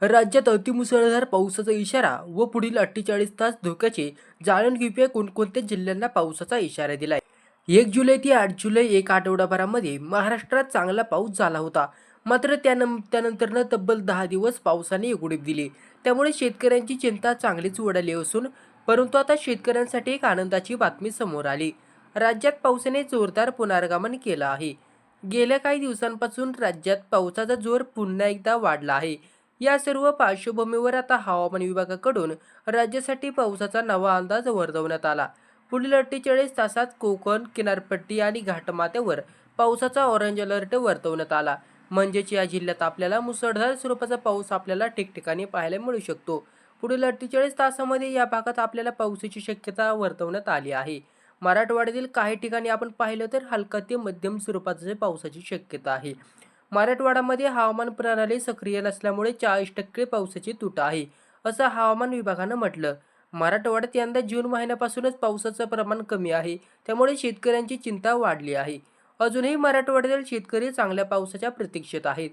राज्यात अतिमुसळधार पावसाचा इशारा व पुढील 48 तास धोक्याचे जाणून घेऊया कोणकोणत्या जिल्ह्यांना पावसाचा इशारा दिलाय। 1 जुलै ते 8 जुलै एक आठवडाभरामध्ये महाराष्ट्रात चांगला पाऊस झाला होता। मात्र त्यानंतरनं तब्बल 10 दिवस पावसाने उघडीप दिली। त्यामुळे शेतकऱ्यांची चिंता चांगलीच उडाली असून परंतु आता शेतकऱ्यांसाठी एक आनंदाची बातमी समोर आली। राज्यात पावसाने जोरदार पुनरागमन केलं आहे। गेल्या काही दिवसांपासून राज्यात पावसाचा जोर पुन्हा एकदा वाढला आहे। या सर्व पार्श्वभूमीवर आता हवामान विभागाकडून राज्यासाठी पावसाचा नवा अंदाज वर्तवण्यात आला। पुढील 48 तासात कोकण, किनारपट्टी आणि घाटमाथ्यावर पावसाचा ऑरेंज अलर्ट वर्तवण्यात आला। म्हणजेच या जिल्ह्यात आपल्याला मुसळधार स्वरूपाचा पाऊस आपल्याला ठिकठिकाणी पाहायला मिळू शकतो। पुढील 48 तासामध्ये या भागात आपल्याला पावसाची शक्यता वर्तवण्यात आली आहे। मराठवाड्यातील काही ठिकाणी आपण पाहिलं तर हलका ते मध्यम स्वरूपाच्या पावसाची शक्यता आहे। मराठवाड्यामध्ये हवामान प्रणाली सक्रिय नसल्यामुळे 40% पावसाची तूट आहे, असं हवामान विभागानं म्हटलं। मराठवाड्यात यंदा जून महिन्यापासूनच पावसाचं प्रमाण कमी आहे, त्यामुळे शेतकऱ्यांची चिंता वाढली आहे। अजूनही मराठवाड्यातील शेतकरी चांगल्या पावसाच्या प्रतीक्षेत आहेत।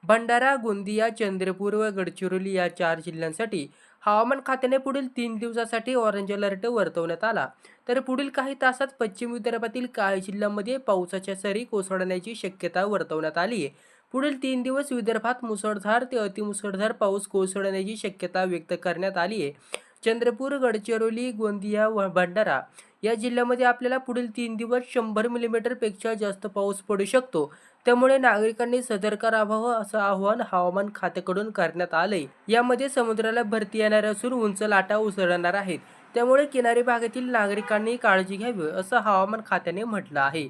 भंडारा, गोंदिया, चंद्रपूर व गडचिरोली या 4 जिल्ह्यांसाठी हवामान खात्याने पुढील 3 दिवसासाठी ऑरेंज अलर्ट वर्तवण्यात आला। तर पुढील काही तासात पश्चिम विदर्भातील काही जिल्ह्यांमध्ये पावसाच्या सरी कोसळण्याची शक्यता वर्तवण्यात आली आहे। पुढील 3 दिवस विदर्भात मुसळधार ते अतिमुसळधार पाऊस कोसळण्याची शक्यता व्यक्त करण्यात आली आहे। चंद्रपूर, गडचिरोली, गोंदिया व भंडारा या जिल्ह्यामध्ये आपल्याला पुढील 3 दिवस 100 मिलीमीटर पेक्षा जास्त पाऊस पडू शकतो। त्यामुळे नागरिकांनी सतर्क राहावं असं आवाहन हवामान खात्याकडून करण्यात आलंय। यामध्ये समुद्राला भरती येणार असून उंच लाटा उसळणार आहेत। त्यामुळे किनारी भागातील नागरिकांनी काळजी घ्यावी असं हवामान खात्याने म्हटलं आहे।